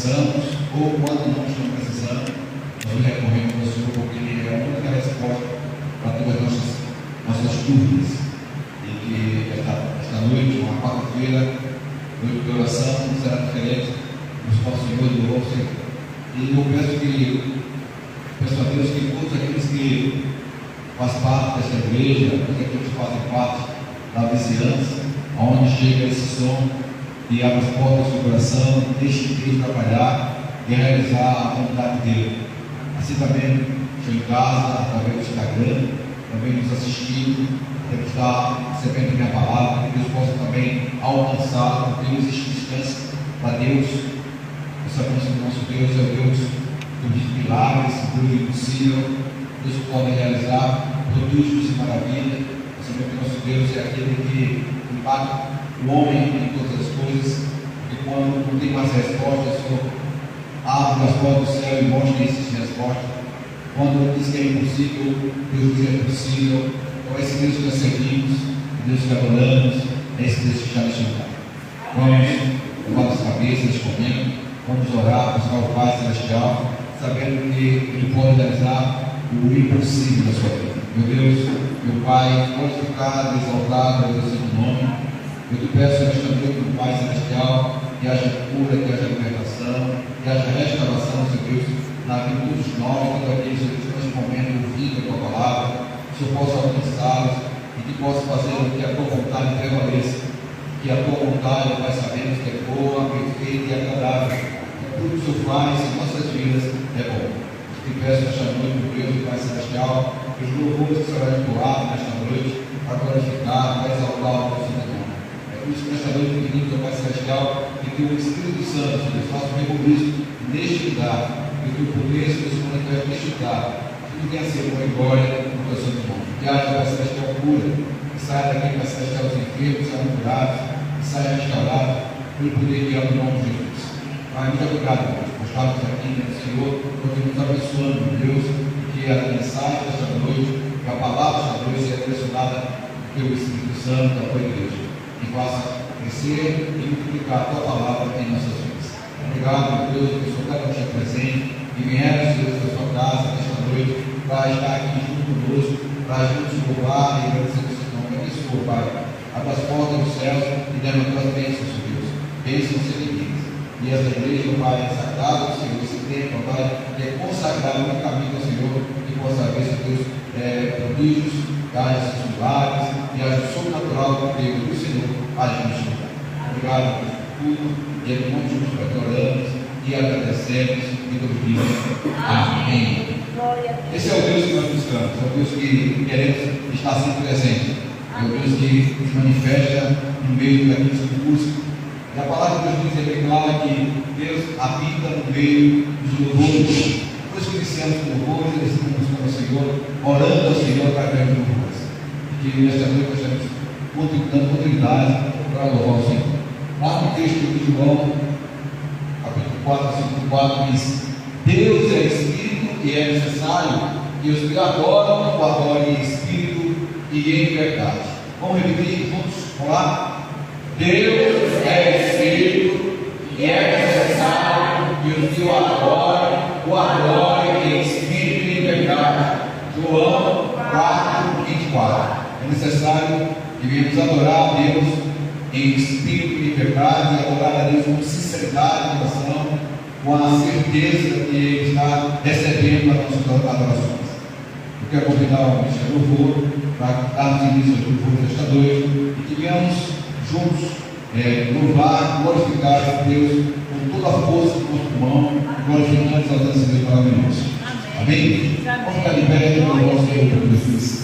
precisamos, ou quando não estamos precisando, nós recorremos ao Senhor, porque Ele é a única resposta para todas as nossas dúvidas. E que esta noite, uma quarta-feira, noite de oração, não será diferente. Buscar o Senhor e louvar o Senhor. E eu peço a Deus que todos aqueles que fazem parte desta igreja, todos aqueles que fazem parte da vizinhança, aonde chega esse som e abre as portas do coração, deixe Deus trabalhar e realizar a vontade dele. Assim também estou em casa, através do Instagram, também nos assistindo, que está recebendo a minha palavra, que Deus possa também alcançar, porque não existe distância para Deus. Nós sabemos que o nosso Deus é o Deus dos milagres, Deus do impossível, Deus que pode realizar prodígios e maravilhas. Nós sabemos que o nosso Deus é aquele que impacta o homem em todas as coisas, porque quando não tem mais respostas, o Senhor abre as portas do céu e mostra essas respostas. Quando diz que é impossível, Deus diz que é possível. Então, esse Deus que nós seguimos, Deus que adoramos, é esse Deus que está neste lugar. Vamos levar as cabeças neste momento, vamos orar, buscar o Pai Celestial, sabendo que Ele pode realizar o impossível da sua vida. Meu Deus, meu Pai, glorificado, exaltado é o seu nome. Eu te peço nesta noite, meu Pai Celestial, que haja cura, que haja libertação, que haja restauração, Senhor Deus, na vida de todos nós, todos aqueles que estão neste momento ouvindo a tua palavra, que o Senhor possa alcançá-los e que possa fazer com que a tua vontade prevaleça, que a tua vontade, Pai, sabemos que é boa, perfeita e agradável. Tudo que o Senhor faz em nossas vidas é bom. Te peço nesta noite, meu Deus, Pai Celestial, que os louvores que serão entoados nesta noite, para glorificar, para exaltar o teu santo nome. É por isso que nesta noite pedimos ao Pai Celestial que o Espírito Santo, Deus, faça um regolismo neste lugar, que o teu poder se manifeste neste lugar, que tu venha ser honra e glória no teu santo nome. Que haja, Pai Celestial, cura, que saia daqui, Pai Celestial, os enfermos, sejam curados, que saia restaurado, pelo poder que é o nome de Jesus. Pai, muito obrigado, Deus, por estarmos aqui, né, Senhor, continuamos abençoando, Deus, que a mensagem desta noite, que a palavra desta noite seja direcionada pelo Espírito Santo da tua igreja, que faça crescer e multiplicar a tua palavra em nossas vidas. Obrigado, meu Deus, que o Senhor cada um esteja presente e vier, Deus, da sua casa nesta noite, para estar aqui junto conosco, para juntos louvar e agradecer o seu nome. Abençoa, Pai, abra as portas dos céus e dê-nos as bênçãos, Deus, bênçãos sem limites. E essa igreja, Pai, é sagrada do Senhor, esse tempo, Pai, que é consagrado no caminho do Senhor, que possa haver, Deus, prodígios, que haja esses milagres, e haja o sobrenatural do Deus do Senhor agindo neste lugar. Obrigado por tudo, e é no nome de Jesus que oramos e agradecemos e glorificamos. Amém. Esse é o Deus que nós buscamos, é o Deus que queremos estar sempre presente, é o Deus que se manifesta no meio daqueles que buscam. E a palavra de Deus diz bem clara que Deus habita no meio dos louvores. Depois que iniciamos com louvores, estamos com o Senhor, orando ao Senhor através de louvores. E que nesta noite nós estamos dando continuidade para louvar o Senhor. Lá no texto de João, capítulo 4, versículo 4, diz: Deus é Espírito e é necessário que os que adoram o adorem em Espírito e em verdade. Vamos repetir juntos? Vamos lá? Deus é Espírito e é necessário que os que o adorem em Espírito e em verdade. João 4, 24. É necessário que venhamos adorar a Deus em Espírito e em verdade, e adorar a Deus com sinceridade de coração, com a certeza que Ele está recebendo as nossas adorações. Eu quero convidar o Ministério do Louvor para darmos início ao louvor desta noite e que venhamos juntos louvar, glorificar a Deus com toda a força do nosso pulmão, glorificando e exaltando esse Deus maravilhoso. Amém? Vamos ficar de pé para o nosso Senhor Jesus.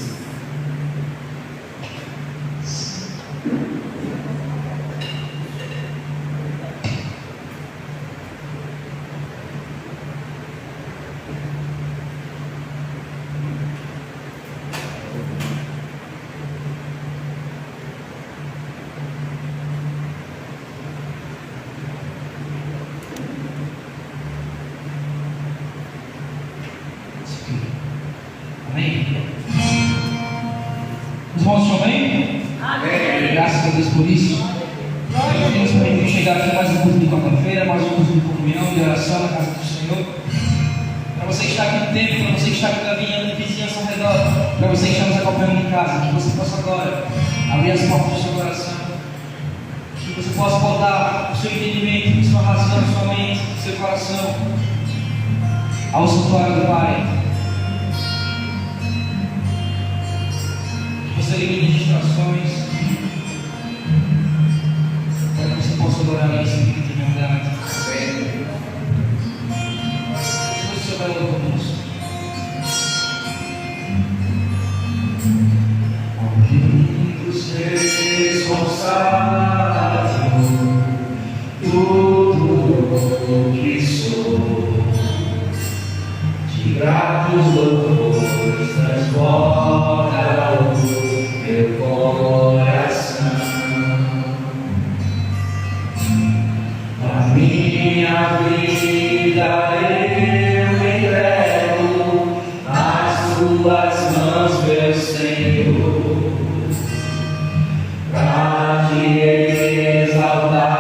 Os irmãos estão bem? Amém. Graças a Deus por isso. Deus permite chegar aqui mais um culto de quarta-feira, mais um culto de comunhão, de oração na casa do Senhor. Para você que está aqui no templo, para você que está aqui na vizinhança ao redor, para você que está nos acompanhando em casa, que você possa agora abrir as portas do seu coração, que você possa voltar o seu entendimento, sua razão, sua mente, seu coração ao santuário do Pai. Que você elimine distrações, para que você possa adorar em espírito e verdade. Se você vai louco conosco. Ouvindo ser consagrado, tudo que sou, de gratos louvores transborda o meu coração. A minha vida eu entrego nas tuas mãos, meu Senhor, para te exaltar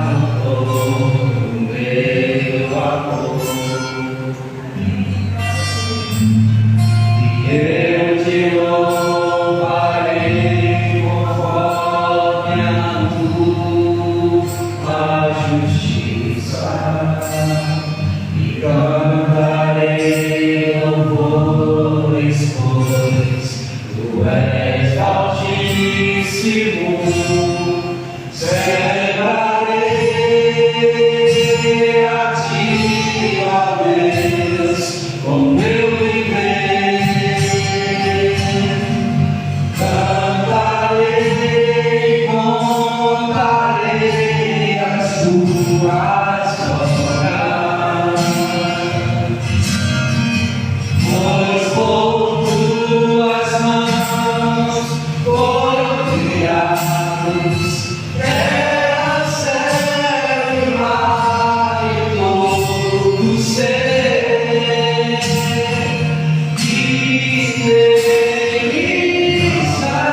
com todo o meu amor. E eu te louvarei conforme a tua justiça, e cantarei louvores, pois tu és Altíssimo. Celebrarei a ti, ó Deus, com meu viver. Cantarei, contarei as tuas obras, pois por tuas mãos foram criados terra, céu e mar e todo ser que nele está.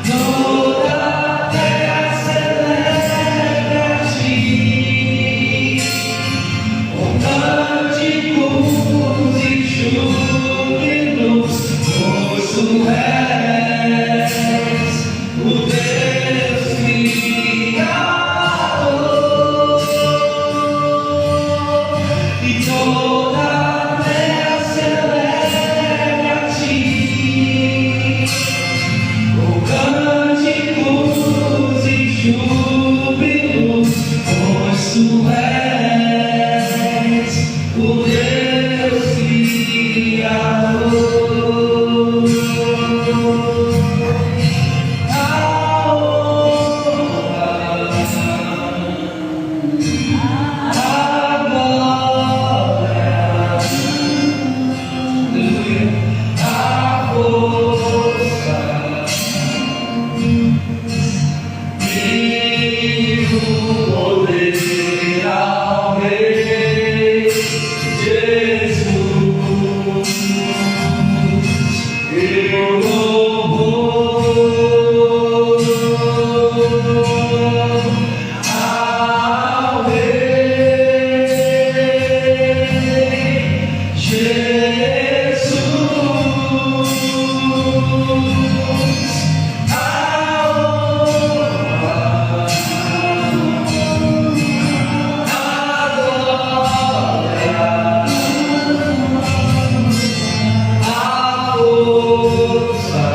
Toda a terra celebra a ti, com cânticos e júbilos, pois tu és o Deus Criador. E toda a terra celebra a ti, com cânticos e júbilos, pois tu és o Deus Criador. A honra, a glória, aleluia, a força e o poder ao Rei Jesus, e o louvor ao Rei Jesus, a honra, a glória, a força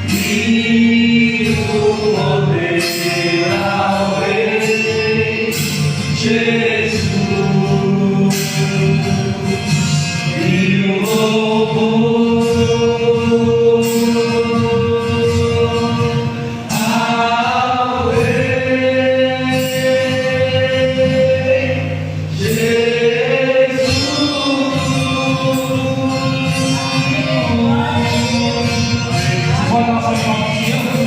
e o poder ao Rei Jesus, e o louvor ao Rei Jesus. Pode dar uma salva de palmas.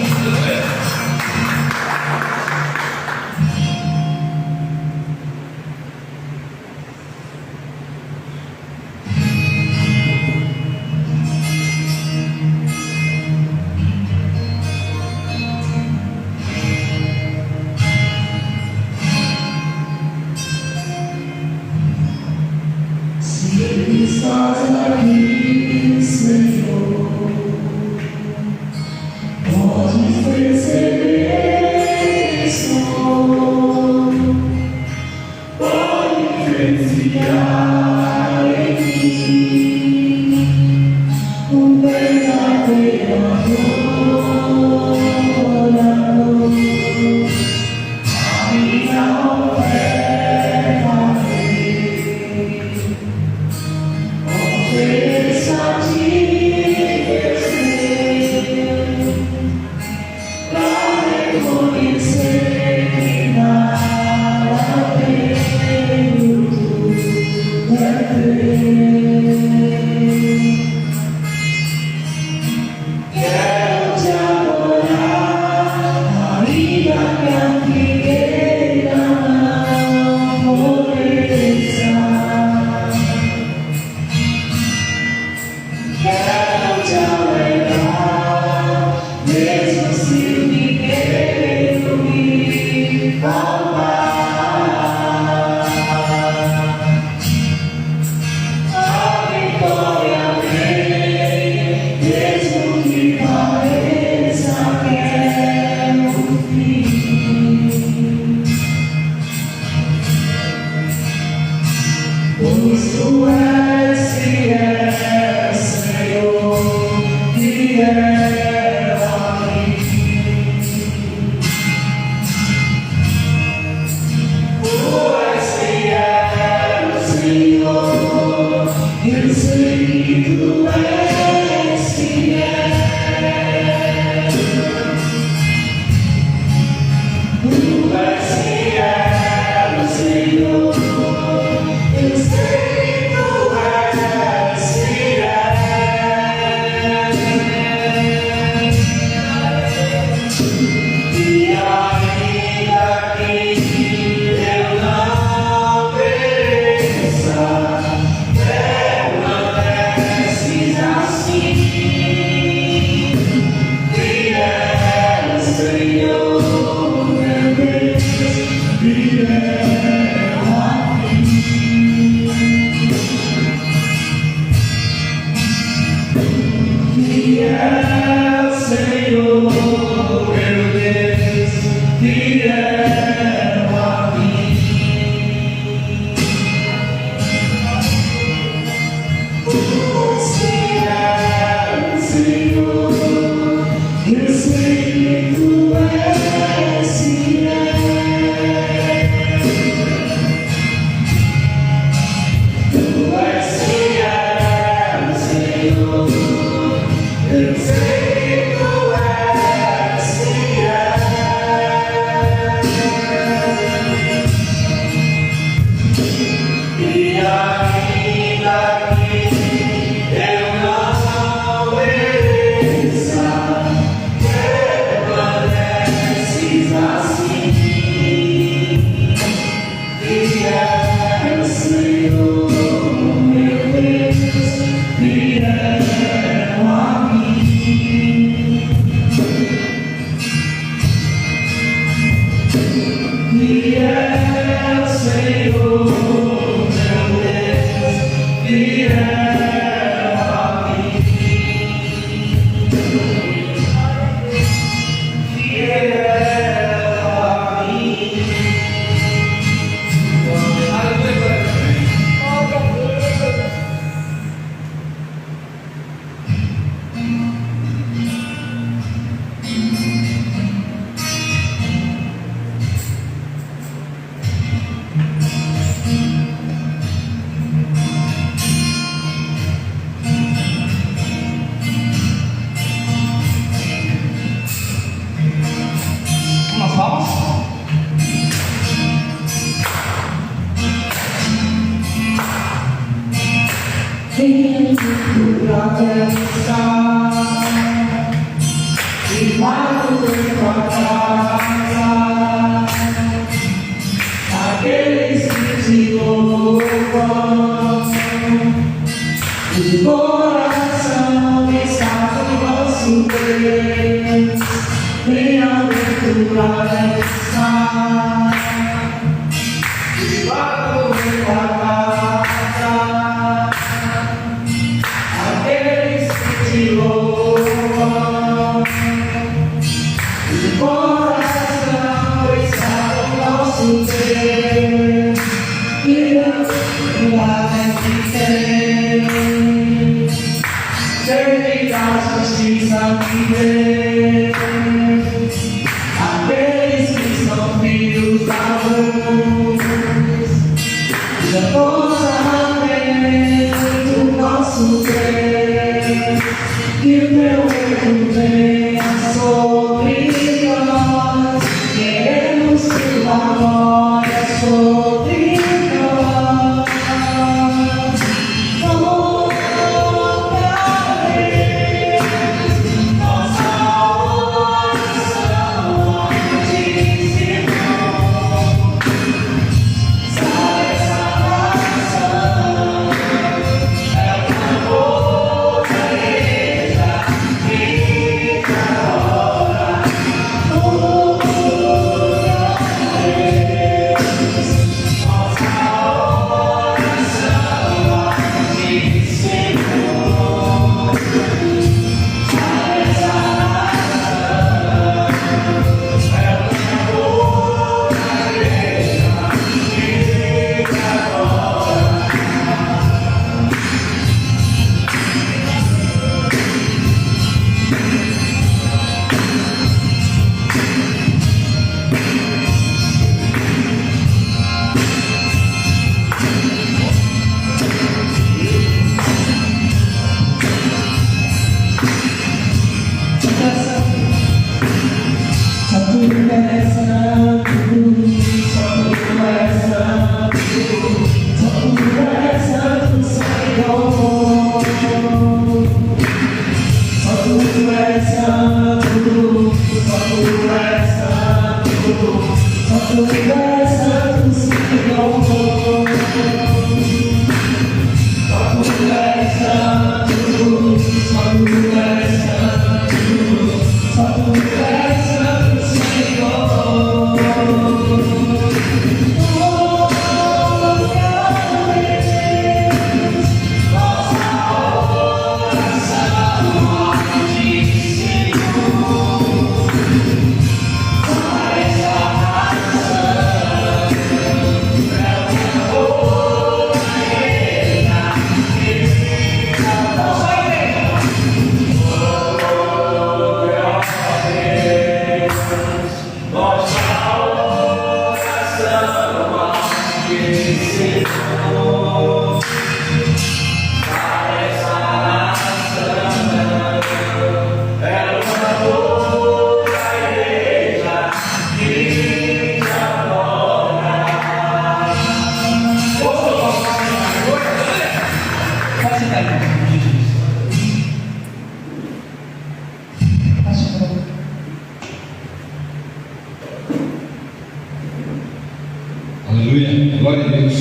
glória a Deus.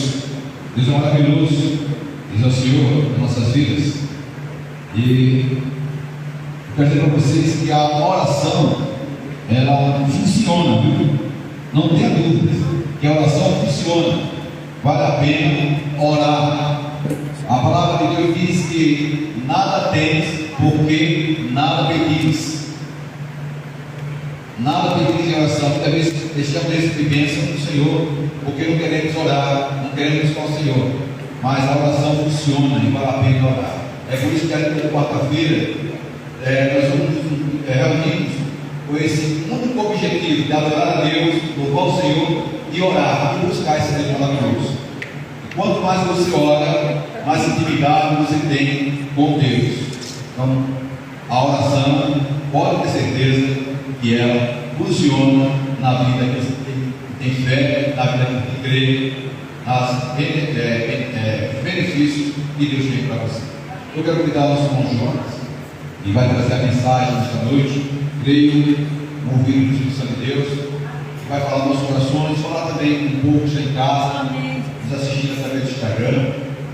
Deus é maravilhoso, Deus é o Senhor das nossas vidas. E eu quero dizer para vocês que a oração, ela funciona, viu? Não tenha dúvida que a oração funciona. Vale a pena orar. A palavra de Deus diz que nada tens porque nada pedis. Nada pedis em oração. Muitas vezes deixamos esse de bênção do Senhor, porque não queremos orar, não queremos com o Senhor. Mas a oração funciona e vale a pena orar. É por isso que na quarta-feira nós vamos reunirmos com esse único objetivo de adorar a Deus, louvar o Senhor e orar, e buscar esse Deus maravilhoso. E quanto mais você ora, mais intimidade você tem com Deus. Então, a oração, pode ter certeza que ela funciona na vida que você tem fé, na vida que crê, nos benefícios que Deus tem para você. Eu quero convidar o nosso irmão Jonas, que vai trazer a mensagem nesta noite. Creio no ouvido do Espírito Santo de Deus, que vai falar nos nossos corações, falar também um pouco que está em casa, nos assistindo através do Instagram.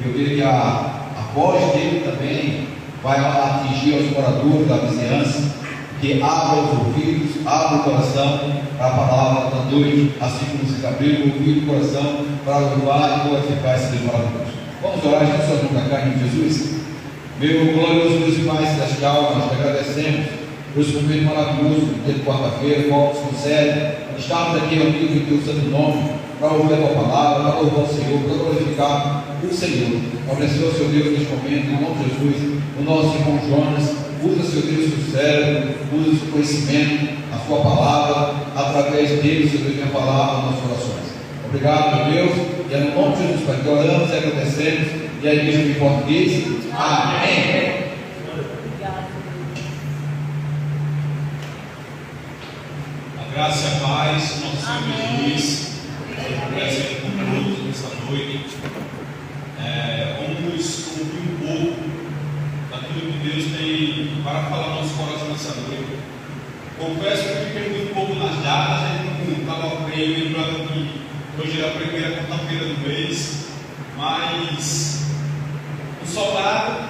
Eu creio que a voz dele também vai atingir os moradores da vizinhança, que abra os ouvidos, abra o coração para a palavra da noite, assim como vocês abriram o ouvido e o coração para louvar e glorificar esse Deus maravilhoso. Vamos orar, gente, suas mãos na carne de Jesus. Meu glorioso Deus e Pai celestial, nós te agradecemos por esse momento maravilhoso do dia de quarta-feira, qual nos concede estarmos aqui reunidos em teu santo nome, para ouvir a tua palavra, para louvar o Senhor, para glorificar o Senhor. Abençoa, Senhor Deus, neste momento, em nome de Jesus, o nosso irmão Jonas. Usa, Senhor Deus, o seu cérebro, usa o seu conhecimento, a sua palavra, através dele, Senhor Deus, minha palavra nas nossas orações. Obrigado, meu Deus, e é no nome de Jesus, Pai, que oramos e agradecemos, e a igreja em português. Amém. A graça e a paz, nosso Senhor Jesus, presente conosco nessa noite. Vamos ouvir um pouco daquilo que Deus tem para falar no nosso coração nessa noite. Confesso que eu fiquei muito pouco nas datas, a gente não estava bem lembrando que hoje era a primeira quarta-feira do mês, mas o sobrado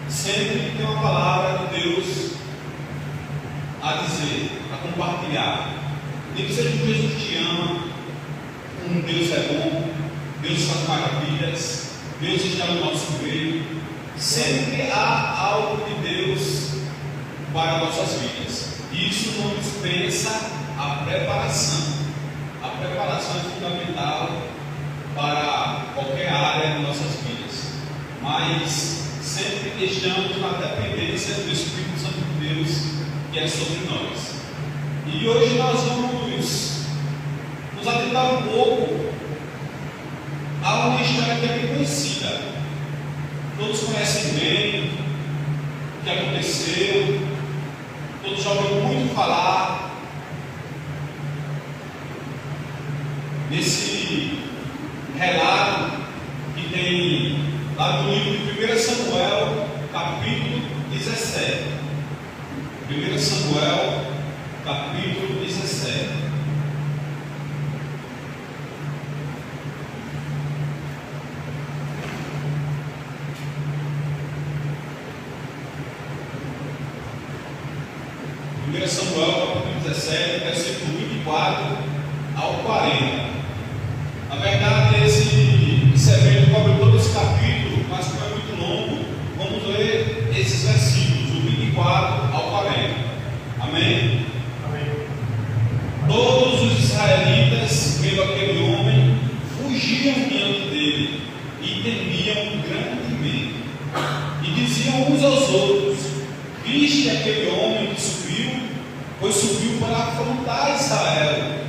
sempre tem uma palavra de Deus a dizer, a compartilhar. Nem que seja que Jesus te ama, Deus é bom, Deus faz maravilhas, Deus está no nosso meio. Sempre há algo de Deus para nossas vidas. Isso não dispensa a preparação. A preparação é fundamental para qualquer área de nossas vidas. Mas sempre estamos na dependência do Espírito Santo de Deus que é sobre nós. E hoje nós vamos nos atentar um pouco a uma história que é bem conhecida. Todos conhecem bem o que aconteceu, todos já ouviram muito falar nesse relato que tem lá no livro de 1 Samuel, capítulo 17. 1 Samuel, capítulo 17. Samuel, capítulo 17, versículo 24 ao 40. Na verdade, esse evento cobre todo esse capítulo, mas como é muito longo, vamos ler esses versículos, do 24 ao 40. Amém? Amém. Todos os israelitas, vendo aquele homem, fugiam diante dele e temiam grandemente. E diziam uns aos outros: viste aquele homem que subiu, pois subiu para afrontar Israel.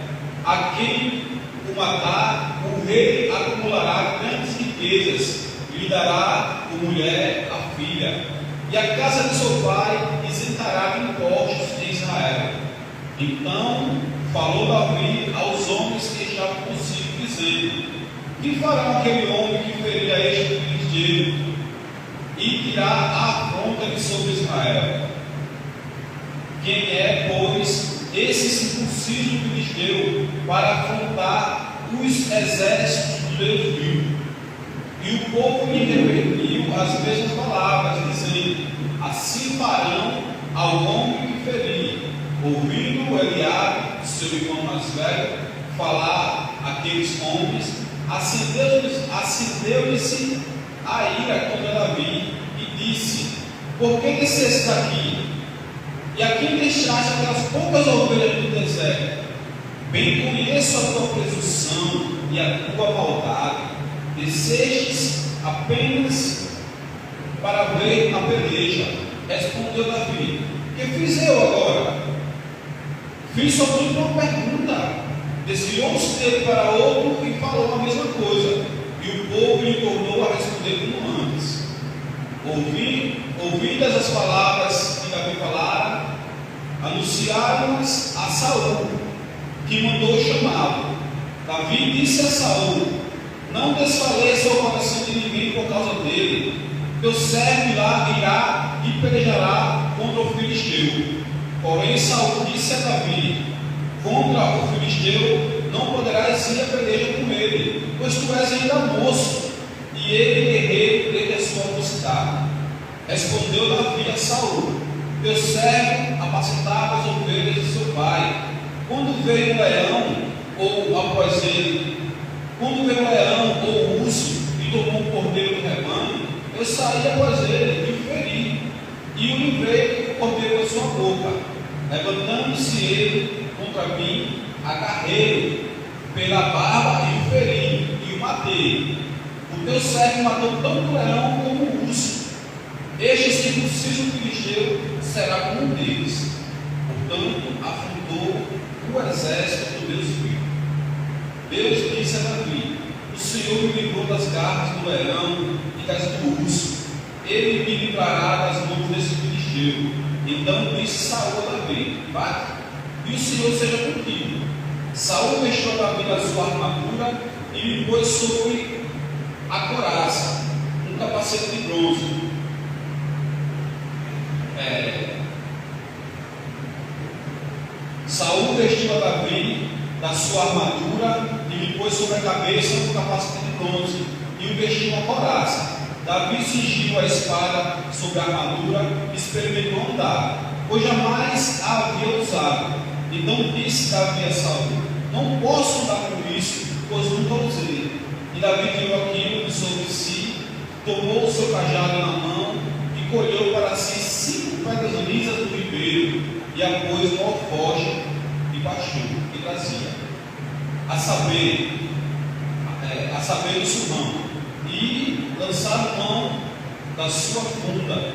A quem o matar, o rei acumulará grandes riquezas, e lhe dará por mulher a filha, e a casa de seu pai isentará de impostos em Israel. Então falou Davi aos homens que estavam consigo, dizendo: que fará aquele homem que ferir a este filisteiro e tirar a afronta de sobre Israel? Quem é, pois, esse circunciso filisteu para afrontar os exércitos do Deus vivo. E o povo lhe repetiu as mesmas palavras, dizendo: assim farão ao homem que ferir. Ouvindo Eliabe, seu irmão mais velho, falar aqueles homens, acendeu-lhe-se a ira contra Davi e disse: por que desceste daqui? E a quem deixaste aquelas poucas ovelhas do deserto? Bem conheço a tua presunção e a tua maldade. Descestes apenas para ver a peleja. Respondeu Davi: que fiz eu agora? Fiz somente uma pergunta. Desviou-se dele para outro e falou a mesma coisa. E o povo lhe tornou a responder como antes. Ouvidas as palavras que Davi falara, anunciaram-nas a Saul, que mandou chamá-lo. Davi disse a Saul: não desfaleça o coração de ninguém por causa dele. Teu servo irá e pelejará contra o filisteu. Porém Saul disse a Davi: contra o filisteu não poderás ir a peleja com ele, pois tu és ainda moço, e ele guerreiro desde a sua mocidade. Respondeu Davi a Saul: teu servo apacentava as ovelhas de seu pai. Quando veio um leão, ou após ele, quando veio um leão ou um urso e tomou um cordeiro do rebanho, eu saí após ele e o feri, e o livrei o cordeiro da sua boca. Levantando-se ele contra mim, agarrei-o pela barba e o feri, e o matei. O teu servo matou tanto o leão como o urso. Este circunciso filisteu será como um deles. Portanto, afrontou o exército do Deus vivo. Deus disse a Davi: o Senhor me livrou das garras do leão e das do urso. Ele me livrará das mãos desse filisteu. Então disse Saul a Davi: vai, e o Senhor seja contigo. Saul vestiu a Davi da sua armadura e lhe pôs sobre a couraça um capacete de bronze. Saul vestiu a Davi da sua armadura e lhe pôs sobre a cabeça um capacete de bronze e o vestiu uma couraça. Davi cingiu a espada sobre a armadura e experimentou andar, pois jamais a havia usado. Então disse Davi a Saul: não posso andar com isso, pois nunca usei. E Davi tirou aquilo de sobre si, tomou o seu cajado na mão e colheu para si 5 pedras lisas do ribeiro e a pôs no alforje e baixou e trazia, a saber o surrão, e lançaram mão da sua funda,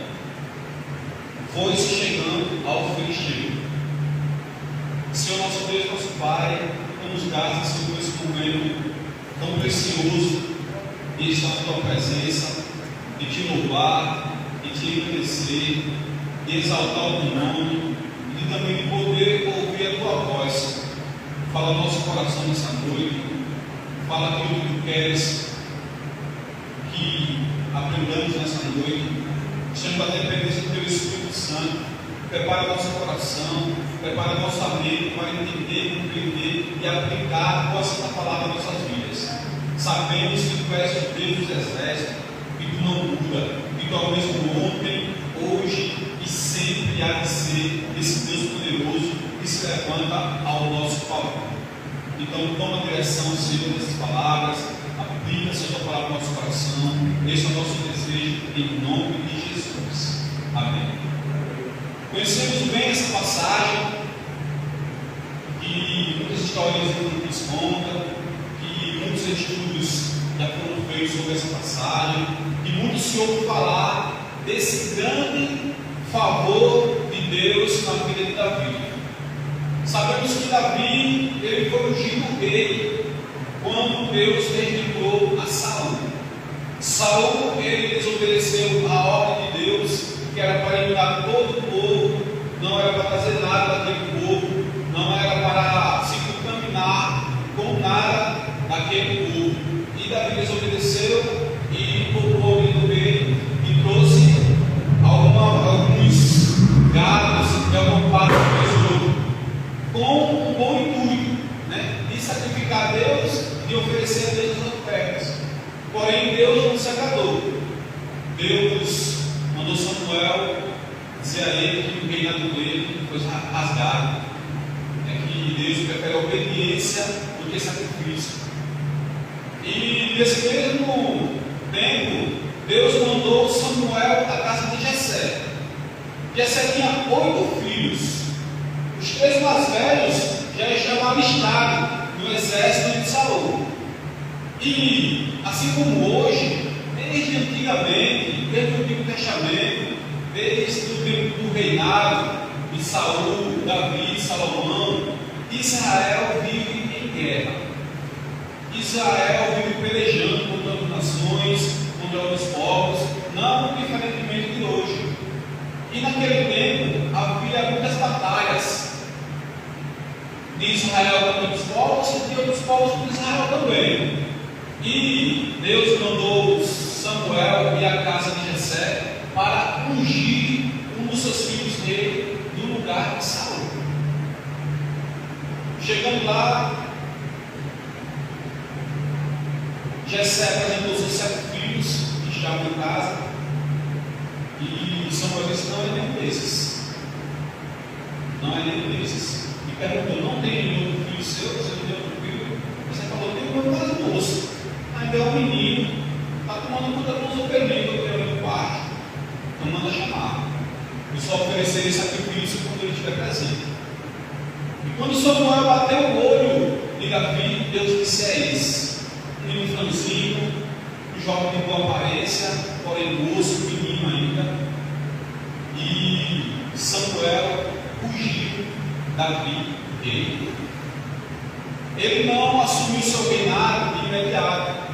foi-se chegando ao filisteu. Senhor nosso Deus, nosso Pai, nos gastos Senhor, esse momento tão precioso de estar na tua presença, de te louvar, de te agradecer, de exaltar o teu nome, e também de poder ouvir a tua voz. Fala no nosso coração nessa noite, fala aquilo que tu queres que aprendamos nessa noite. Estamos a dependência do teu Espírito Santo. Prepara nosso coração, prepara nossa mente para entender, compreender e aplicar a santa palavra em nossas vidas. Sabemos que tu és o Deus dos exércitos, que tu não muda, que tu é o mesmo ontem, hoje e sempre há de ser esse Deus poderoso que se levanta ao nosso favor. Então toma a direção, Senhor, dessas palavras, aplica essa tua palavra no nosso coração. Esse é o nosso desejo, em nome de Jesus. Amém. Conhecemos bem essa passagem, que muitas histórias nos contam, que muitos estudos já foram feitos sobre essa passagem, que muito se ouve falar desse grande favor de Deus na vida de Davi. Sabemos que Davi, ele foi ungido rei quando Deus rejeitou a Saul. Saul, ele desobedeceu a ordem de Deus, que era para eliminar todo o povo, não era para fazer nada daquele povo, não era para se contaminar com nada daquele povo. E Davi desobedeceu e poupou ele do rei e trouxe alguns gados e alguma parte do tesouro, com um bom intuito, de sacrificar a Deus, de depois rasgaram. É que Deus prefere a obediência do que sacrifício. E nesse mesmo tempo, Deus mandou Samuel à casa de Jessé. Jessé tinha 8 filhos. Os 3 mais velhos já estavam alistados no exército de Saul. E, assim como hoje, desde antigamente, desde o Antigo Testamento, desde o tempo do reinado de Saul, Davi, Salomão, Israel vive em guerra. Israel vive pelejando contra as nações, contra outros povos, não diferentemente de hoje. E naquele tempo havia muitas batalhas de Israel contra outros povos e de outros povos contra Israel também. E Deus mandou Samuel e a casa de Jessé para ungir um dos seus filhos dele no lugar de Saul. Chegando lá, Jessé apresentou seus 7 filhos que estavam em casa. E Samuel disse: não é nenhum desses. Não é nenhum desses. E perguntou: não tem nenhum filho seu? Você não tem outro filho? Você falou: tem um mais moço. Ainda é um menino. Está tomando conta dos ovelhinhos do teu quarto. Então manda chamar. E só oferecer esse sacrifício quando ele estiver presente. E quando Samuel bateu o olho de Davi, Deus disse: é esse. Um menino franzino, um jovem de boa aparência, porém moço, menino ainda. E Samuel fugiu Davi dele. Ele não assumiu seu reinado de imediato.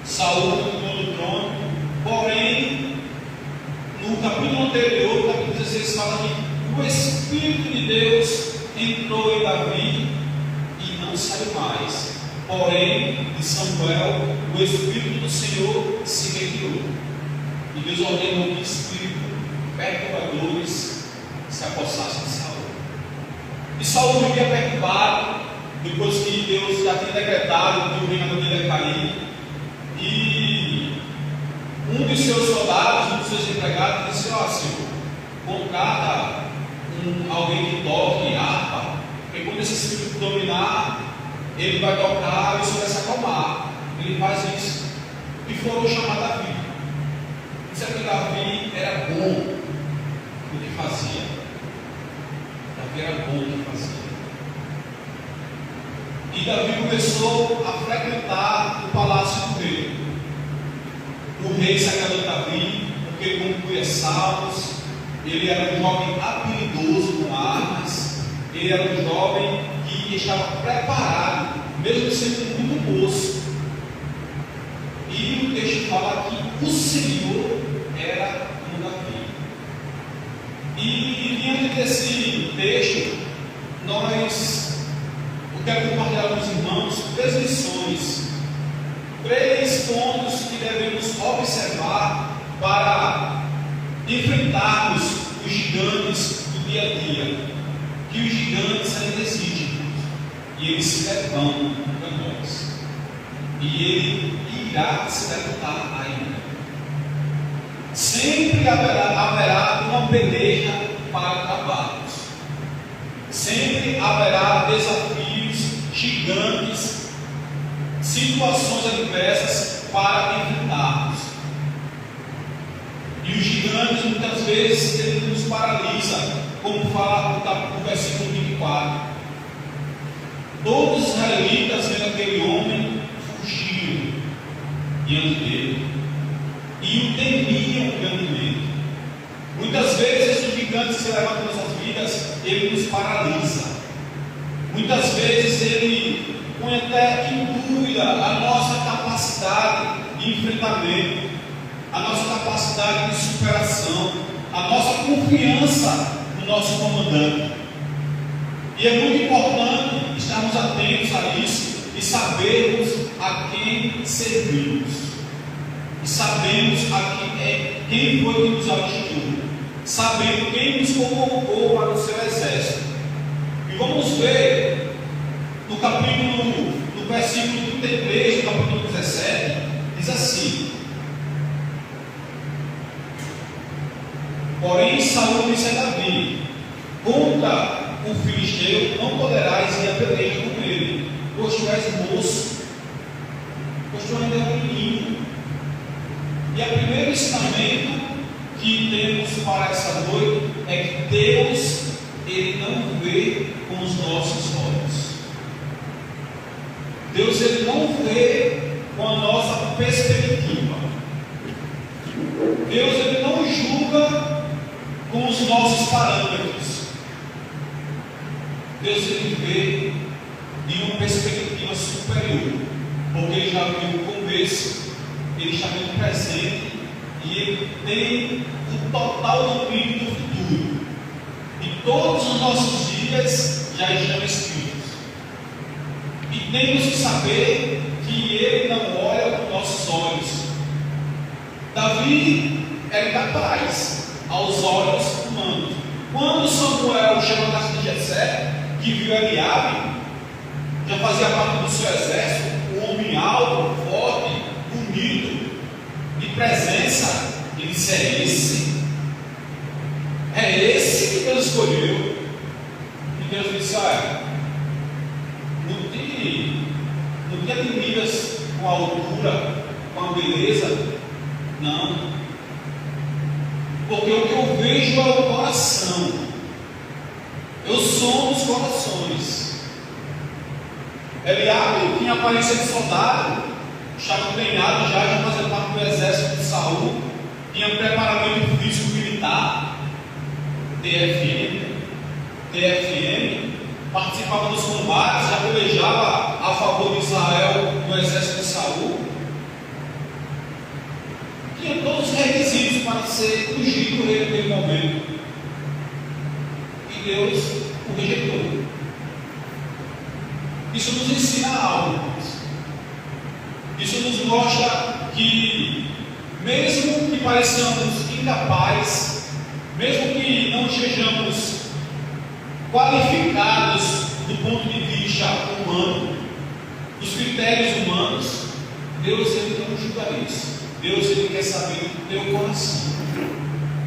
Saul continuou no trono, porém, no capítulo anterior, capítulo 16, fala que o Espírito de Deus entrou em Davi e não saiu mais. Porém, de Samuel, o Espírito do Senhor se retirou. E Deus ordenou que espíritos perturbadores se apossassem de Saul. E Saul vivia perturbado, depois que Deus já tinha decretado que o reinado dele ia cair. E um dos seus soldados, um dos seus empregados, disse: ó, Senhor, contrata alguém que toque harpa, porque quando esse espírito dominar, ele vai tocar e isso vai se acalmar. Ele faz isso. E foram chamar Davi. Isso é que Davi era bom no que fazia. Davi era bom no que fazia. E Davi começou a frequentar o palácio do rei. O rei se agradou de Davi, porque concluía salmos. Ele era um jovem habilidoso com armas. Ele era um jovem que estava preparado, mesmo sendo muito moço. E o texto fala que o Senhor era com Davi. E diante desse texto, eu quero compartilhar com os irmãos 3 lições, 3 pontos que devemos observar para enfrentarmos os gigantes do dia a dia. Que os gigantes ainda existem e eles se levantam contra nós, e ele irá se levantar ainda. Sempre haverá uma peleja para trabalhos, sempre haverá desafios gigantes, situações adversas para enfrentarmos. E os gigantes muitas vezes eles nos paralisam, como fala o versículo 24. Todos os israelitas, vendo aquele homem, fugiram diante dele e o temiam grandemente. Muitas vezes os gigantes que se levantam nas nossas vidas, ele nos paralisa. Muitas vezes ele põe até em dúvida a nossa capacidade de enfrentamento, a nossa capacidade de superação, a nossa confiança no nosso comandante. E é muito importante estarmos atentos a isso e sabermos a quem servimos. E sabemos quem foi que nos alistou. Sabendo quem nos convocou para o seu exército. E vamos ver no versículo 33 do capítulo 17, diz assim: porém Saul disse a Davi: o filisteu, não poderás ir a peleja com ele, pois tu és moço, pois tu ainda é um menino. E o primeiro ensinamento que temos para essa noite é que Deus, Ele não vê com os nossos olhos. Deus, Ele não vê com a nossa perspectiva. Deus, Ele não julga com os nossos parâmetros. Deus, Ele vê de uma perspectiva superior, porque Ele já viu o começo, Ele já viu o presente e Ele tem o total domínio do futuro. E todos os nossos dias já estão escritos. E temos que saber que Ele não olha com nossos olhos. Davi era capaz aos olhos humanos. Quando Samuel chegou na casa de Jessé, que viu Eliabe, já fazia parte do seu exército, um homem alto, forte, bonito, de presença, ele disse: é esse que Deus escolheu. E Deus disse: olha, não te admiras com a altura, com a beleza, não, porque o que eu vejo é o coração. Eu sou dos corações. Eliabe tinha aparência de soldado, estava treinado já fazia parte do exército de Saul, tinha preparamento físico militar, TFM, participava dos combates, já pelejava a favor de Israel no exército de Saul. Tinha todos os requisitos para ser ungido rei naquele momento. E Deus o rejeitou. Isso nos ensina algo. Isso nos mostra que, mesmo que pareçamos incapazes, mesmo que não estejamos qualificados do ponto de vista humano, dos critérios humanos, Deus, Ele não julga isso. Deus, Ele quer saber do teu coração.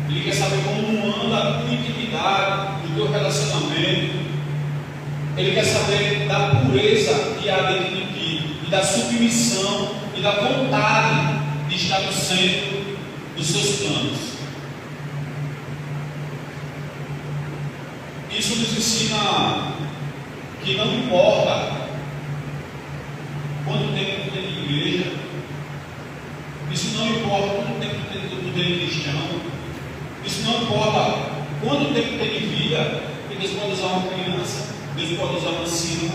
Ele quer saber como anda a tua intimidade, do teu relacionamento. Ele quer saber da pureza que há dentro de ti, e da submissão, e da vontade de estar no centro dos seus planos. Isso nos ensina que não importa quanto tempo tem de igreja, isso não importa quanto tempo tem de cristão, isso não importa quanto tempo tem de vida, porque Deus pode usar uma criança, Deus pode usar um ancião.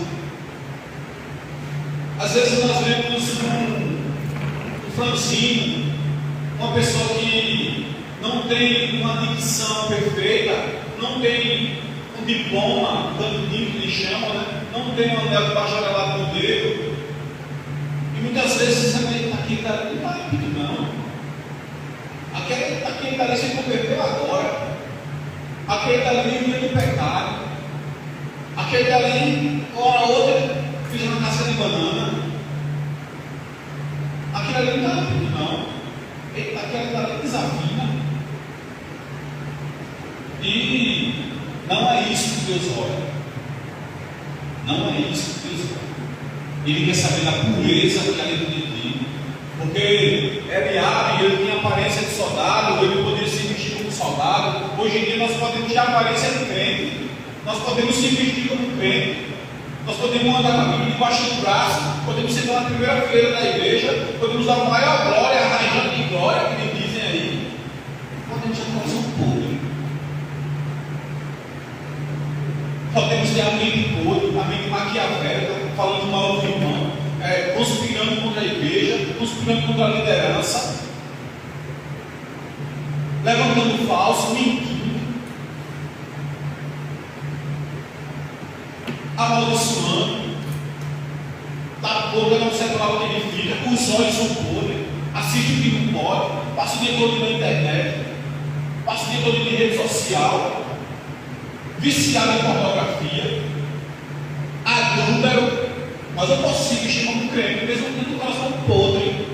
Às vezes nós vemos um franzino, uma pessoa que não tem uma dicção perfeita, não tem um diploma, bandinho que eles chamam, né? Não tem um anel de bacharelado no dedo. E muitas vezes aquele cara não está rápido, não. Aquele cara se converteu agora. Aquele dali vinha do pecado. Aquele dali, hora outra, fiz uma casca de banana. Aquele ali não está rápido, não. Aquele dali desafina. E não é isso que Deus olha. Não é isso que Deus olha. Ele quer saber da pureza que há dentro de ti. Porque Eliabe, ele tinha aparência de soldado, ele poderia se vestir como soldado. Hoje em dia nós podemos ter a aparência de crente. Nós podemos se vestir como crente. Nós podemos andar com a Bíblia debaixo do braço. Podemos sentar na primeira fileira da igreja. Podemos dar a maior glória, arranjando de glória, que me dizem aí. Podemos ter um coração podre. Podemos ter a mente podre, a mente maquiavélica, falando mal do irmão, conspirando contra a igreja, conspirando contra a liderança, levantando falso, mentindo, amaldiçoando, está podre, não serve lá o que ele fica, os olhos são podres, assiste o que não pode, passa o dia todo na internet, passa o dia todo em rede social, viciado em pornografia, adúltero. Mas eu posso se vestir como crente, mesmo tendo o coração podre,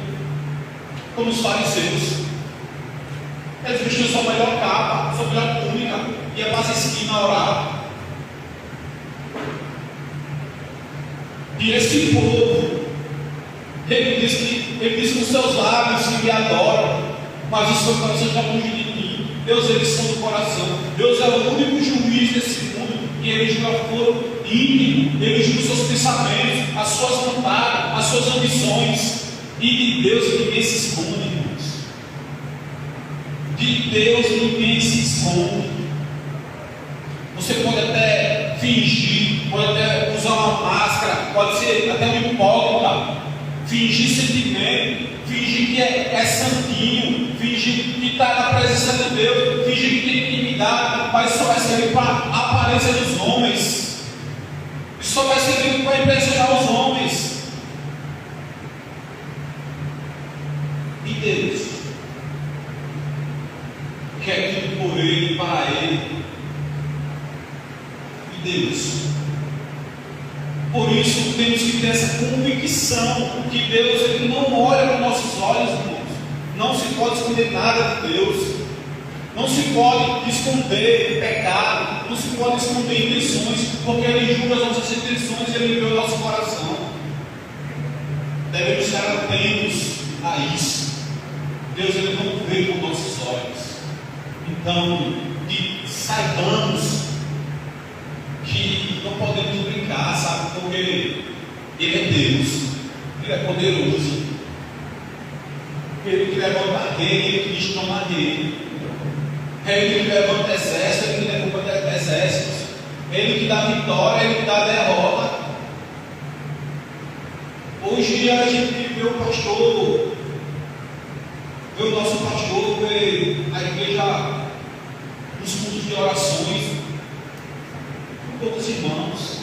como os fariseus. Eles vestiam sua melhor capa, sua melhor túnica, ia para a esquina orar. E esse povo, ele diz com seus lábios que me adoram, mas o seu coração está longe de mim. Deus, eles são do coração. Deus é o único juiz desse mundo, e ele julga foro íntimo, ele julga os seus pensamentos, as suas vontades, as suas ambições. E de Deus ninguém se esconde, irmãos. De Deus ninguém se esconde. Você pode até fingir, pode até usar uma máscara, pode ser até um hipócrita, fingir sentimento, fingir que é santinho, fingir que está na presença de Deus, fingir que tem intimidade, mas só vai servir para a aparência dos homens, só vai servir para impressionar os homens. E Deus quer tudo por Ele, para Ele. E Deus, por isso temos que ter essa convicção que Deus, Ele não olha com nossos olhos, irmãos. Não se pode esconder nada de Deus. Não se pode esconder pecado. Não se pode esconder intenções, porque Ele julga as nossas intenções e Ele vê o nosso coração. Devemos estar atentos a isso. Deus, Ele não vê com nossos olhos. Então, que saibamos que não podemos brincar, sabe? Porque Ele é Deus, Ele é poderoso, Ele que levanta rei, Ele que destrona rei, Ele que levanta exército, Ele que levanta exércitos, Ele que dá vitória, Ele que dá derrota. Hoje a gente vê o pastor, vê o nosso pastor, vê a igreja nos cultos de orações, poucos irmãos,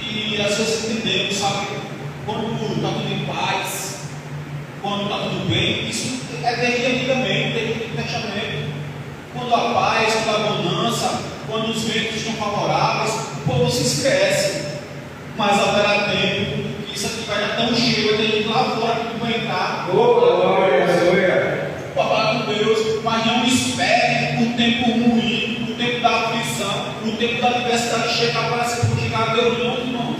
e às vezes entendemos, sabe, quando está tudo em paz, quando está tudo bem, isso é desde antigamente, desde o Antigo Testamento, quando a paz, quando a bonança, quando os ventos estão favoráveis, o povo se esquece, mas haverá tempo que isso aqui vai estar tão cheio, vai ter gente lá fora que vai entrar, para falar com Deus, mas não espere o tempo ruim, o tempo da aflição, o tempo da adversidade chegar para se chegar a Deus, não, irmãos.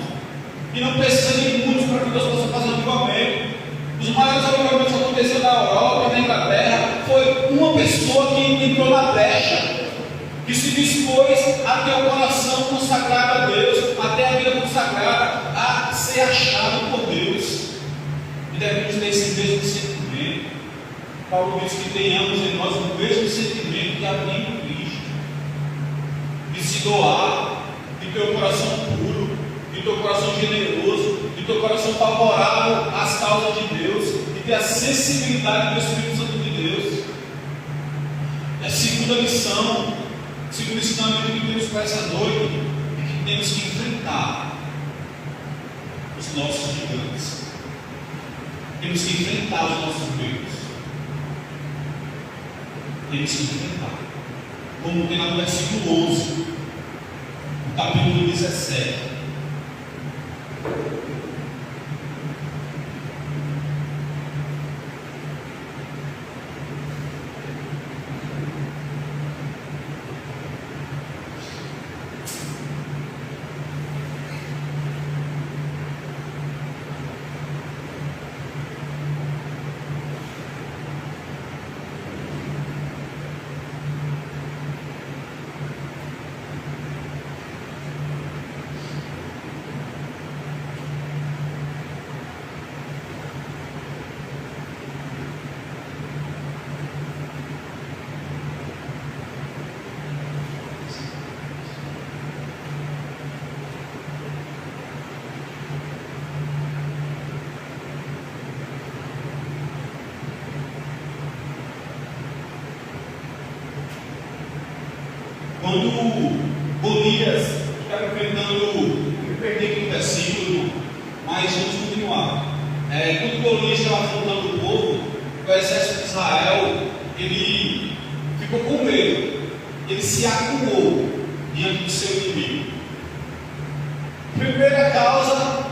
E não precisa de muitos para que Deus possa fazer um avivamento. Os maiores avivamentos que aconteceram na Europa, na Inglaterra, foi uma pessoa que entrou na brecha, que se dispôs a ter o coração consagrado a Deus, a ter a vida consagrada, a ser achado por Deus. E devemos ter esse mesmo sentimento. Paulo diz que tenhamos em nós o mesmo sentimento que havia em Cristo, de se doar, de ter o coração puro, de ter o coração generoso, de ter o coração favorável às causas de Deus, de ter a sensibilidade do Espírito Santo de Deus. E a segunda lição, segundo ensinamento que temos para essa noite, é que temos que enfrentar os nossos gigantes, temos que enfrentar os nossos medos. Temos que enfrentar, como tem no versículo 11, no capítulo 17. Quando Golias estava enfrentando, me perdi aqui no versículo, mas vamos continuar. Quando Golias estava afrontando o povo, o exército de Israel, ele ficou com medo, ele se acuou diante do seu inimigo. Primeira causa,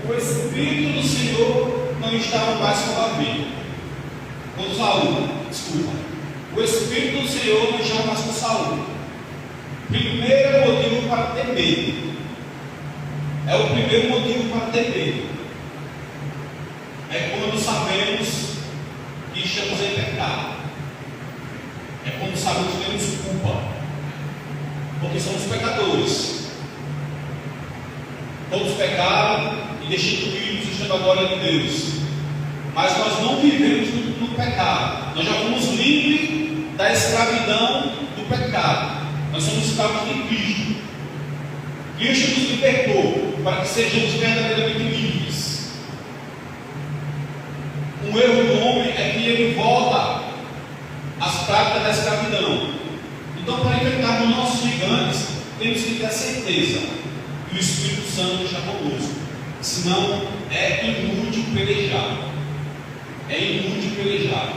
o Espírito do Senhor não estava mais com Davi, com Saul, desculpa. O Espírito do Senhor não estava mais com Saul. Primeiro motivo para ter medo. é o primeiro motivo para ter medo. É quando sabemos que estamos em pecado. É quando sabemos que temos culpa. Porque somos pecadores. Todos pecaram e destituídos estão da glória de Deus. Mas nós não vivemos no pecado. Nós já fomos livres da escravidão do pecado. Nós somos escravos de Cristo. Cristo nos libertou para que sejamos verdadeiramente livres. O erro do homem é que ele volta às práticas da escravidão. Então, para enfrentar os nossos gigantes, temos que ter a certeza que o Espírito Santo está conosco. Senão, é inútil pelejar. É inútil pelejar.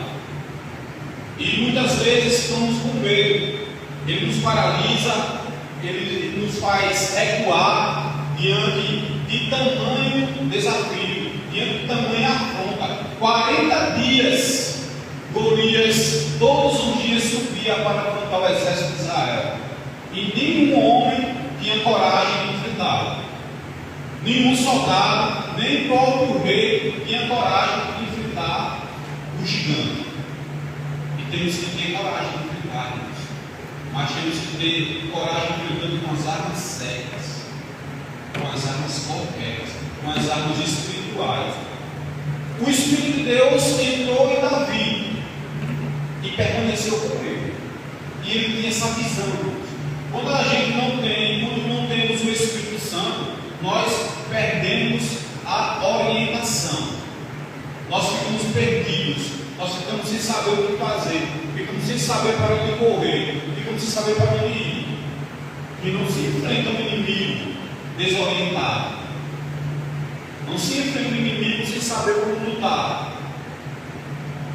E muitas vezes ficamos com medo. Ele nos paralisa, ele nos faz recuar diante de tamanho desafio, diante de tamanha afronta. 40 dias, Golias todos os dias subia para afrontar o exército de Israel. E nenhum homem tinha coragem de enfrentá-lo. Nenhum soldado, nem o próprio rei tinha coragem de enfrentar o gigante. E temos que ter coragem de enfrentar isso. Mas temos que ter coragem enfrentando com as armas certas, com as armas corretas, com as armas espirituais. O Espírito de Deus entrou em Davi e permaneceu com ele. E ele tinha essa visão. Quando a gente não temos o Espírito Santo, nós perdemos a orientação. Nós ficamos perdidos. Nós ficamos sem saber o que fazer. Ficamos sem saber para onde correr. Ficamos sem saber para onde ir. E não se enfrenta o inimigo desorientado. Não se enfrenta o inimigo sem saber como lutar.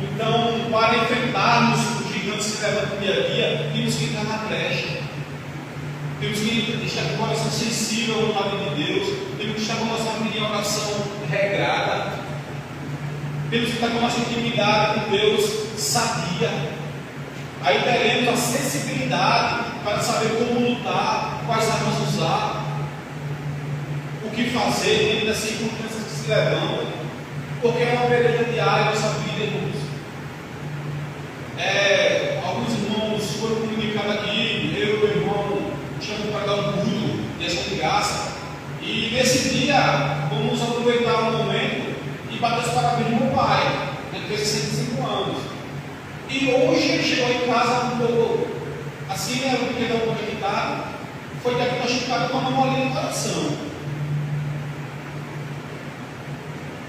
Então, para enfrentarmos os gigantes que levam no dia a dia, temos que entrar na brecha. Temos que estar com o coração sensível ao nome de Deus. Temos que estar com a nossa vida em oração regrada. Temos que estar com a nossa intimidade com Deus sadia. Aí teremos a sensibilidade para saber como lutar, quais armas usar, o que fazer diante das circunstâncias que se levantam. Porque é uma peleja diária na nossa vida, irmãos. Alguns irmãos foram comunicados aqui, eu e o irmão tínhamos para dar um culto dessa graça. E nesse dia, vamos aproveitar o momento e bater os parabéns do meu pai, que fez 65 anos. E hoje ele chegou em casa um pouco assim, né? Porque ele não conectado, foi diagnosticado com uma anomalia no coração.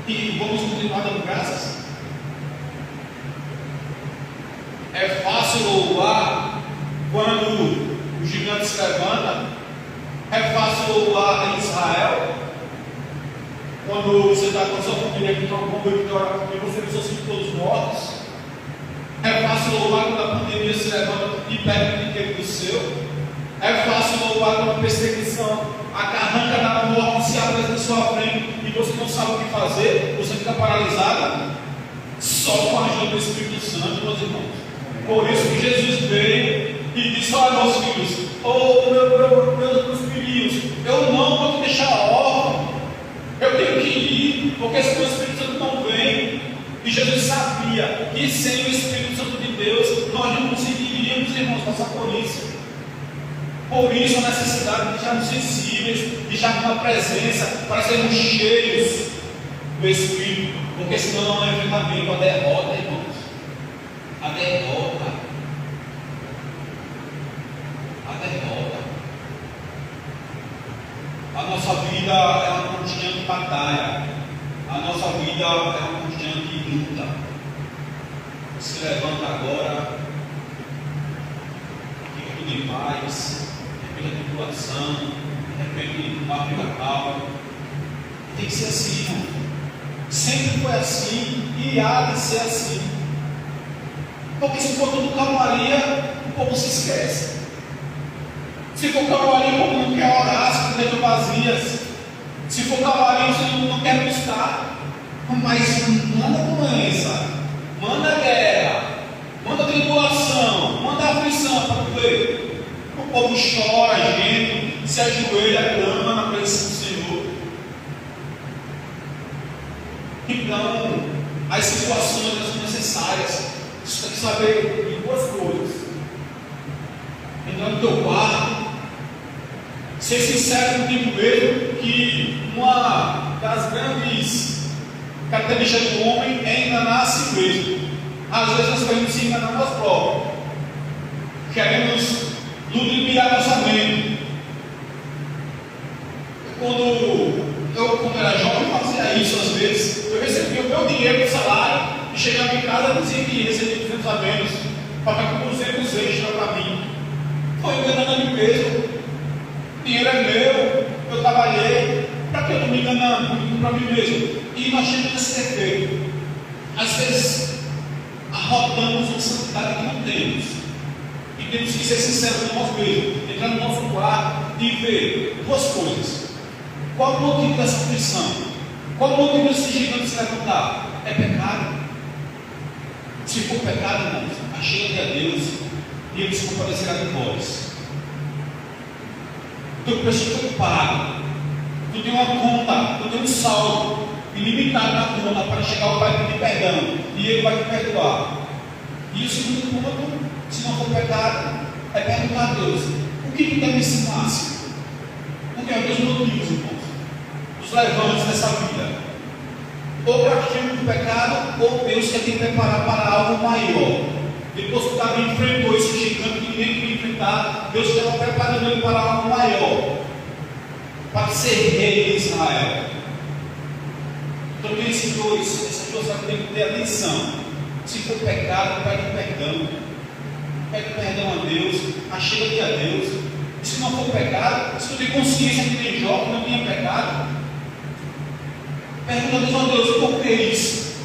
E vamos continuar dando graças. É fácil louvar quando o gigante se levanta. É fácil louvar em Israel quando você está com a sua família que trocou e você viu seus filhos todos mortos. É fácil louvar quando a pandemia se levanta e pega o dinheiro do seu. É fácil louvar quando a perseguição, a carranca da morte se apresenta na sua frente e você não sabe o que fazer, você fica paralisado. Só com a ajuda do Espírito Santo, meus irmãos. Por isso que Jesus veio e disse: olha, meus filhos, meus filhinhos, eu não vou te deixar órfão. Eu tenho que ir, porque se o Espírito Santo não vem. E Jesus sabia que sem o Espírito Santo de Deus nós não conseguiríamos, irmãos, passar por isso. Por isso a necessidade de estarmos sensíveis, de estarmos na presença, para sermos cheios do Espírito, porque senão não é enfrentamento, a derrota, irmãos. A derrota. A derrota. A nossa vida é uma constante batalha. A nossa vida é uma constante luta. Se levanta agora, fica tudo em paz, de repente a tribulação, de repente uma briga calma. Tem que ser assim, irmão. Sempre foi assim e há de ser assim. Porque se for tudo calmaria, o povo se esquece. Se for calmaria, o povo não quer orar, se for dentro vazias. Se for calmaria, você não quer buscar. Mas manda doença, manda guerra, manda tribulação, manda aflição para tu ver. O povo chora, gente, se ajoelha, clama na presença do Senhor. Então, as situações são necessárias. Você tem que saber de duas coisas. Entrar no teu quarto, ser sincero contigo mesmo, que uma das grandes características do homem é enganar a si mesmo. Às vezes nós queremos se enganar nós próprios, queremos ludibriar nossa mente. Quando era jovem, eu fazia isso às vezes. Eu recebia o meu dinheiro do salário e chegava em casa e dizia que recebia 200 a menos para ficar com 200 extra para mim. Foi enganando a mim mesmo. O dinheiro é meu, eu trabalhei. Para que eu estou me enganando? Para mim mesmo. E nós temos esse defeito. Às vezes, arrotamos uma santidade que não temos. E temos que ser sinceros com nós mesmos. Entrar no nosso quarto e ver duas coisas. Qual o motivo dessa aflição? Qual o motivo desse gigante se levantar? É pecado? Se for pecado, irmãos, achei a Deus e Ele se compadecerá de vós. O teu preço foi pago. Tu tem uma conta, tu tem um saldo ilimitado na conta para chegar ao Pai pedir perdão e Ele vai te perdoar. E o segundo ponto, se não for pecado, é perguntar a Deus: o que tu quer me ensinar? Porque é dois motivos, irmãos, os levantes dessa vida. Ou praticamos o pecado, ou Deus quer te preparar para algo maior. Depois que Davi enfrentou esse gigante que ninguém queria enfrentar, Deus estava preparando ele para algo maior, para ser rei de Israel. Então tem essas duas coisas tem que ter atenção. Se for pecado, pede perdão. Pede perdão a Deus, achega-te a Deus. E se não for pecado, se tu tem consciência que tem Jó, que não tinha pecado, pergunta a Deus: ó Deus, por que isso?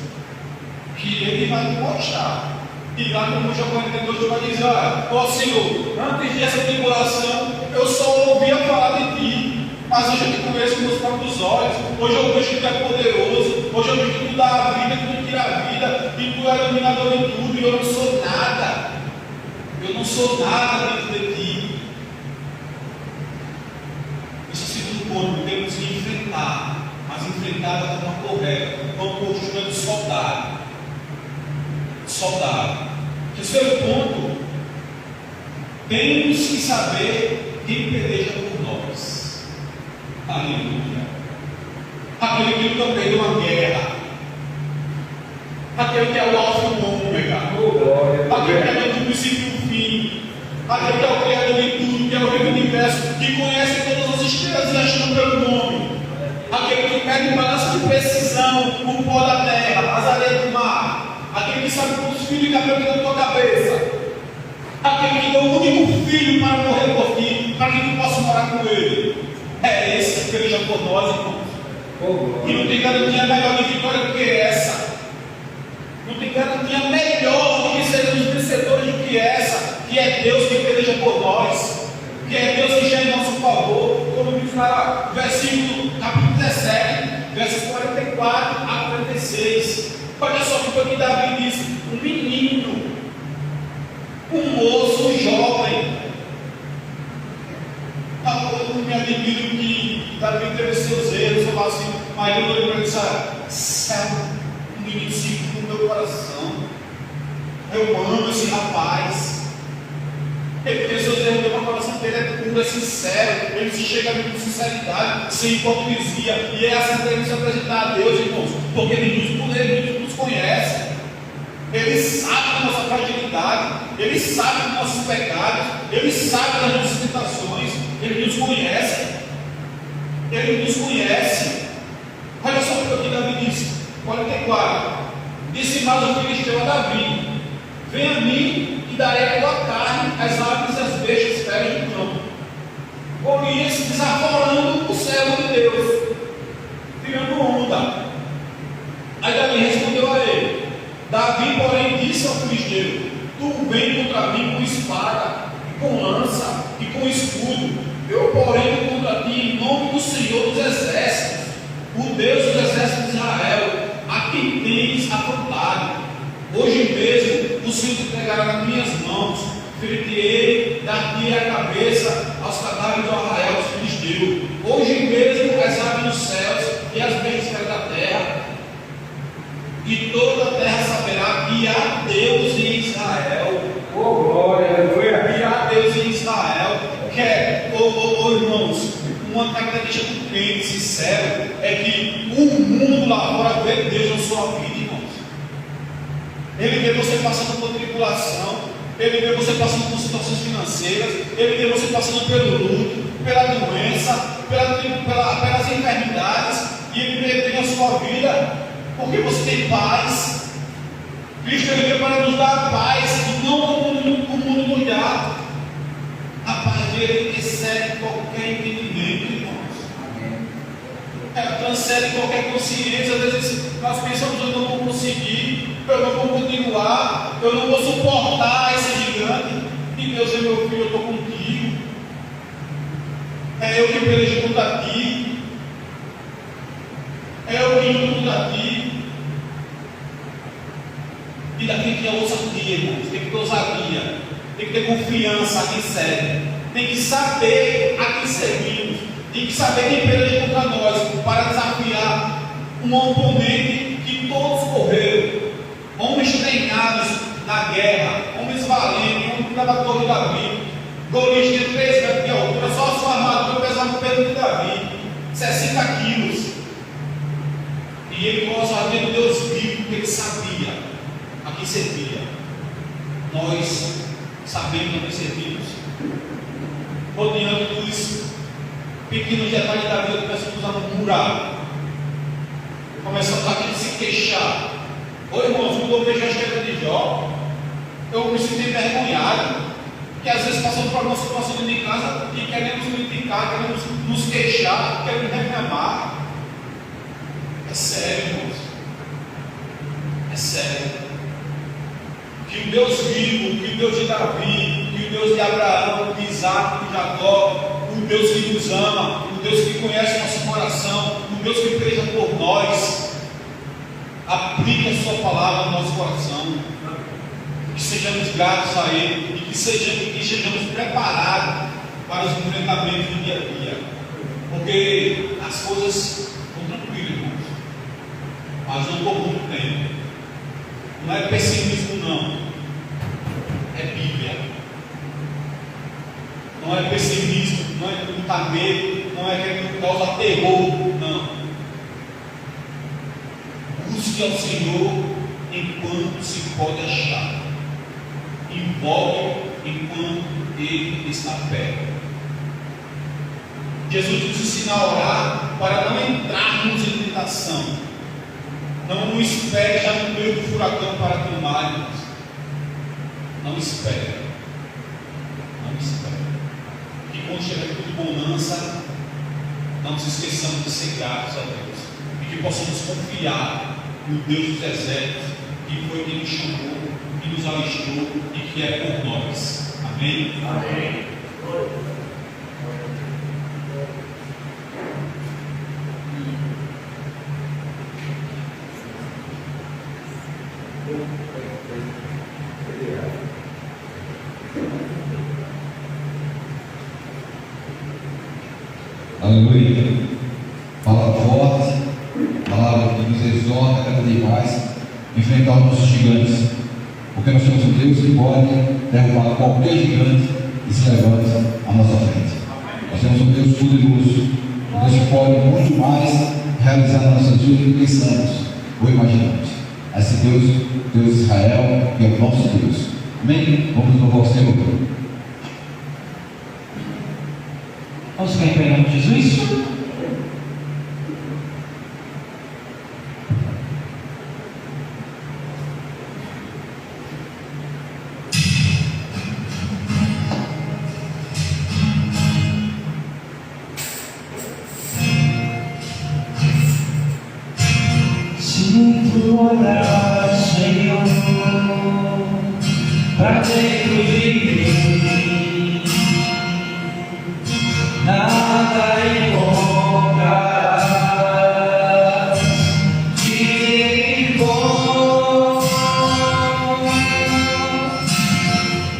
Que Ele vai te mostrar. E lá no Jó 42, Deus vai dizer: ó Senhor, antes dessa tribulação, eu só ouvia falar de Ti, mas hoje eu te conheço com os próprios olhos. Hoje eu vejo que Tu é poderoso. Hoje eu vejo que Tu dá a vida, que Tu tira a vida, e Tu é dominador de tudo, e eu não sou nada. Eu não sou nada dentro de Ti. Esse é o segundo ponto, temos que enfrentar, mas enfrentar da forma correta, como postura de soldado. Terceiro ponto, temos que saber quem peleja por nós. Aleluia. Aquele que nunca perdeu uma guerra, aquele que é o alfa e o ômega, aquele que é do princípio e do fim, aquele que é o criador de tudo, que é o rei do universo, que conhece todas as estrelas e as chama pelo nome, aquele que pega em balança de precisão o pó da terra, as areias do mar, aquele que sabe quantos filhos de cabelo tem na tua cabeça, aquele que deu o único filho para morrer por ti, para que tu possa morar com ele. É esse que peleja por nós, irmãos. E não tem garantia melhor de vitória do que essa. Não tem garantia melhor do que sermos vencedores do que essa, que é Deus que peleja por nós, que é Deus que já é em nosso favor. Como diz lá, versículo, capítulo 17, versos 44 a 46. Olha só o que foi que Davi disse: um menino, um moço, um jovem. Eu me admiro que Davi teve seus erros. Eu falo assim, mas eu olhei para ele e disse: um menino simples no meu coração. Eu amo esse rapaz. Ele tem seus erros, o coração dele é puro, é sincero. Ele se chega a mim com sinceridade, sem hipocrisia. E é assim que devemos se apresentar a Deus, irmãos, porque Ele nos conhece. Ele sabe da nossa fragilidade, Ele sabe dos nossos pecados, Ele sabe das nossas tentações. Ele nos conhece. Ele nos conhece. Olha só o que Davi disse, 44. Disse mais o filisteu a Davi: vem a mim e darei a tua carne, as aves e as bestas feras do campo. Golias desaforando o servo de Deus, tirando onda. Aí Davi respondeu a ele: Davi, porém, disse ao filisteu: tu vem contra mim com espada, e com lança, e com escudo. Eu, porém, contra ti em nome do Senhor dos Exércitos, o Deus dos Exércitos de Israel, a quem tens afrontado. Hoje mesmo o Senhor te entregará nas minhas mãos, ferir-te-ei, dar-te a cabeça aos cadáveres do arraial dos filisteus. Hoje mesmo as aves dos céus e as bestas da terra Irmãos, uma característica do crente sincero é que o mundo lá fora vê Deus na sua vida, irmãos. Ele vê você passando por tribulação, ele vê você passando por situações financeiras, ele vê você passando pelo luto, pela doença, pelas enfermidades, e ele vê Deus na sua vida, porque você tem paz. Cristo ele veio para nos dar paz, e não como o mundo nos dá. A paz dele excede qualquer entendimento, irmãos. Ela transcende qualquer consciência. Às vezes nós pensamos: eu não vou conseguir, eu não vou continuar, eu não vou suportar esse gigante. E Deus é meu filho, eu estou contigo. É eu que pelejo contra ti. É eu que luto contra ti. E daqui tem que ter ousadia, irmãos. Tem que ter ousadia. Tem que ter confiança a quem serve. Tem que saber a quem servimos. Tem que saber quem peleja contra nós, para desafiar um oponente que todos correram. Homens treinados na guerra, homens valentes, como estava a torre de Davi. Golias tinha 3 metros de altura, só a sua armadura pesava o peso de Davi, 60 quilos. E ele com a ousadia do Deus vivo, porque ele sabia a quem servia. Nós sabemos a quem servimos. Rodeando dos pequenos detalhes da vida, começamos a murmurar, começamos a se queixar. Ô irmãos, quando eu vejo a história de Jó, eu me sinto envergonhado, que às vezes passamos por uma situação dentro de casa e queremos criticar, queremos nos queixar, queremos reclamar. É sério, irmãos, é sério. Que o Deus vivo, que o Deus de Davi, que o Deus de Abraão, de Isaac, de Jacó, o Deus que nos ama, o Deus que conhece nosso coração, o Deus que peleja por nós, aplique a sua palavra no nosso coração, que sejamos gratos a Ele e que sejamos preparados para os enfrentamentos do dia a dia, porque as coisas estão tranquilas, irmãos, mas não por muito tempo. Não é pessimismo, não, é Bíblia. Não é pessimismo, não é botar medo, não é que causa terror, não. Busque ao Senhor enquanto se pode achar, invoque enquanto Ele está perto. Jesus nos ensina a orar para não entrarmos em tentação. Não espere já no meio do furacão para clamar, irmãos. Não espere. Não espere. Que quando chegar tudo bonança, não nos esqueçamos de ser gratos a Deus. E que possamos confiar no Deus dos exércitos, que foi quem nos chamou, que nos alistou e que é por nós. Amém? Amém. Aleluia. Palavra forte, palavra que nos exorta cada vez mais a enfrentar os nossos gigantes, porque nós temos um Deus que pode derrubar qualquer gigante e se levanta à nossa frente. Nós temos um Deus poderoso, um Deus que pode muito mais realizar nas nossas vidas do que pensamos ou imaginamos. Esse Deus, Deus de Israel, que é o nosso Deus. Amém? Vamos louvar o Senhor. Vamos ficar em pé em nome de Jesus? Sinto olhar, Senhor, pra dentro de mim. Nada encontrarás de bom,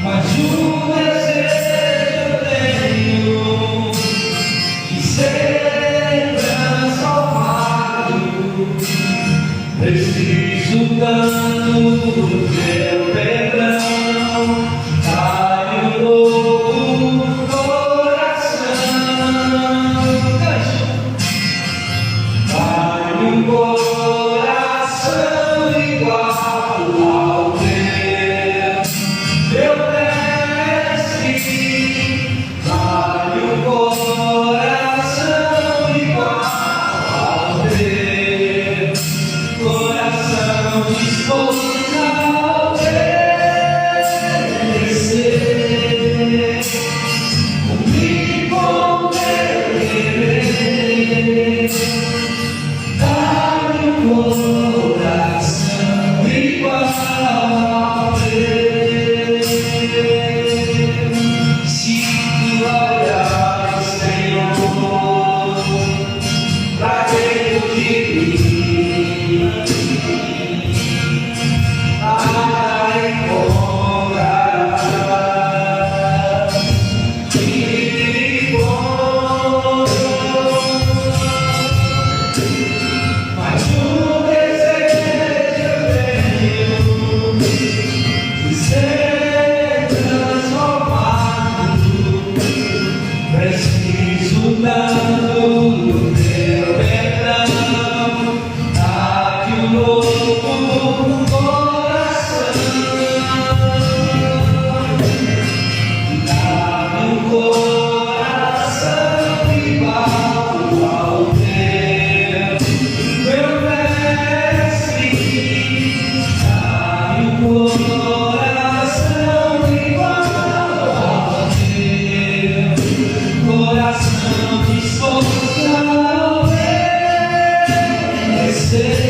mas um desejo eu tenho de ser transformado. Preciso tanto do teu perdão. preciso tanto do teu perdão. Dá-me um novo coração. Dá-me um coração igual ao teu, meu mestre. Dá-me um coração igual ao teu, coração disposto a obedecer.